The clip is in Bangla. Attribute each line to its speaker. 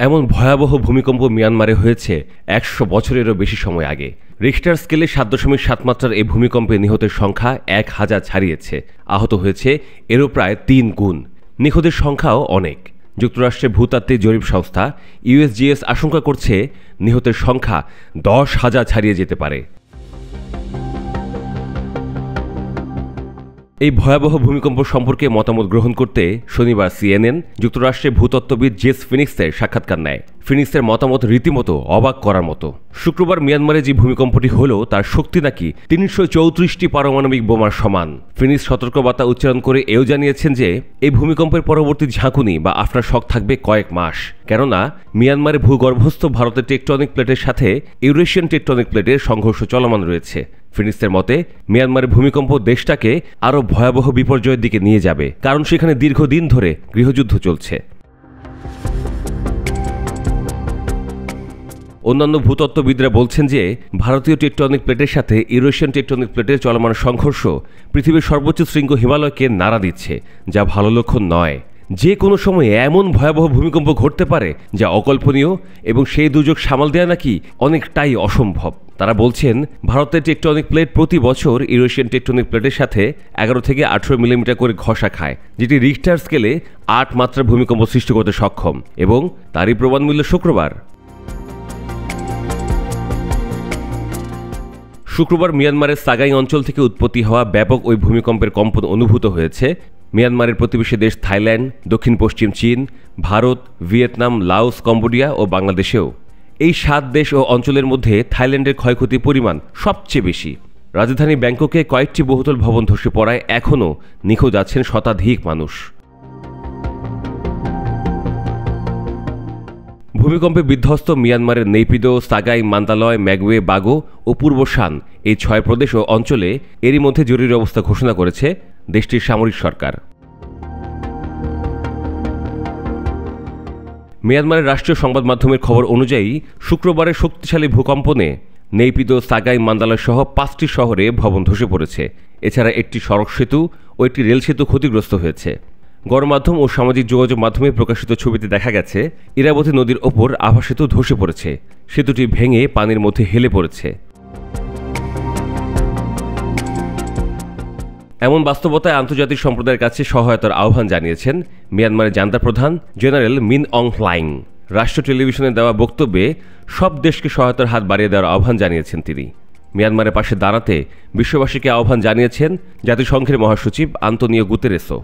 Speaker 1: এমন ভয়াবহ ভূমিকম্প মিয়ানমারে হয়েছে ১০০ বছরেরও বেশি সময় আগে। রিখটার স্কেলে ৭.৭ মাত্রার এই ভূমিকম্পে নিহতের সংখ্যা ১,০০০ ছাড়িয়েছে। আহত হয়েছে এরও প্রায় ৩ গুণ। নিখোঁজের সংখ্যাও অনেক। যুক্তরাষ্ট্রের ভূতাত্ত্বিক জরিপ সংস্থা USGS আশঙ্কা করছে নিহতের সংখ্যা ১০,০০০ ছাড়িয়ে যেতে পারে। এই ভয়াবহ ভূমিকম্প সম্পর্কে মতামত গ্রহণ করতে শনিবার CNN যুক্তরাষ্ট্রের ভূতত্ত্ববিদ জেস ফিনিক্সের সাক্ষাৎকার নেয়। ফিনিক্সের মতামত রীতিমতো অবাক করার মতো। শুক্রবার মিয়ানমারে যে ভূমিকম্পটি হলো তার শক্তি নাকি ৩৩৪টি পারমাণবিক বোমার সমান। ফিনিক্স সতর্কবার্তা উচ্চারণ করে এও জানিয়েছেন যে এই ভূমিকম্পের পরবর্তী ঝাঁকুনি বা আফটার শক থাকবে কয়েক মাস, কেননা মিয়ানমারে ভূগর্ভস্থ ভারতের টেকটনিক প্লেটের সাথে ইউরেশিয়ান টেকটনিক প্লেটের সংঘর্ষ চলমান রয়েছে। ফিনিক্সের মতে মিয়ানমারের ভূমিকম্প দেশটাকে আরও ভয়াবহ বিপর্যয়ের দিকে নিয়ে যাবে, কারণ সেখানে দীর্ঘদিন ধরে গৃহযুদ্ধ চলছে। অন্যান্য ভূতত্ত্ববিদরা বলছেন যে ভারতীয় টেকটনিক প্লেটের সাথে ইউরেশিয়ান টেকটনিক প্লেটের চলমান সংঘর্ষ পৃথিবীর সর্বোচ্চ শৃঙ্গ হিমালয়কে নাড়া দিচ্ছে, যা ভালো লক্ষণ নয়। যে কোনো সময় এমন ভয়াবহ ভূমিকম্প ঘটতে পারে যা অকল্পনীয়, এবং সেই দুর্যোগ সামাল দেওয়া নাকি অনেকটাই অসম্ভব। তারা বলছেন ভারতের টেকটনিক প্লেট প্রতি বছর ইউরেশিয়ান টেকটনিক প্লেটের সাথে ১১ থেকে ১৮ মিলিমিটার করে ঘষা খায়, যেটি রিখটার স্কেলে ৮ মাত্রার ভূমিকম্প সৃষ্টি করতে সক্ষম, এবং তারই প্রমাণ মিলল শুক্রবার মিয়ানমারের সাগাই অঞ্চল থেকে উৎপত্তি হওয়া ব্যাপক ওই ভূমিকম্পের কম্পন অনুভূত হয়েছে মিয়ানমারের প্রতিবেশী দেশ থাইল্যান্ড, দক্ষিণ পশ্চিম চীন, ভারত, ভিয়েতনাম, লাওস, কম্বোডিয়া ও বাংলাদেশেও। এই ৭ দেশ ও অঞ্চলের মধ্যে থাইল্যান্ডের ক্ষয়ক্ষতির পরিমাণ সবচেয়ে বেশি। রাজধানী ব্যাংককে কয়েকটি বহুতল ভবন ধসে পড়ায় এখনও নিখোঁজ আছেন শতাধিক মানুষ। ভূমিকম্পে বিধ্বস্ত মিয়ানমারের নেইপিদো, সাগাই, মান্দালয়, ম্যাগওয়ে, বাগো ও পূর্ব শান এই ৬ প্রদেশ ও অঞ্চলে এরই মধ্যে জরুরি অবস্থা ঘোষণা করেছে দেশটির সামরিক সরকার। মিয়ানমারের রাষ্ট্রীয় সংবাদ মাধ্যমের খবর অনুযায়ী শুক্রবারের শক্তিশালী ভূকম্পনে নেইপিদো, সাগাই, মান্দালয় সহ ৫টি শহরে ভবন ধসে পড়েছে। এছাড়া একটি সড়ক সেতু ও একটি রেল সেতু ক্ষতিগ্রস্ত হয়েছে। গণমাধ্যম ও সামাজিক যোগাযোগ মাধ্যমে প্রকাশিত ছবিতে দেখা গেছে ইরাবতী নদীর ওপর আভা সেতু ধসে পড়েছে। সেতুটি ভেঙে পানির মধ্যে হেলে পড়েছে। এমন বাস্তবতায় আন্তর্জাতিক সম্প্রদায়ের কাছে সহায়তার আহ্বান জানিয়েছেন মিয়ানমারের জান্তা প্রধান জেনারেল মিন অং হ্লাইং। রাষ্ট্র টেলিভিশনে দেওয়া বক্তব্যে সব দেশকে সহায়তার হাত বাড়িয়ে দেওয়ার আহ্বান জানিয়েছেন তিনি। মিয়ানমারের পাশে দাঁড়াতে বিশ্ববাসীকে আহ্বান জানিয়েছেন জাতিসংঘের মহাসচিব আন্তোনিও গুতেরেসও।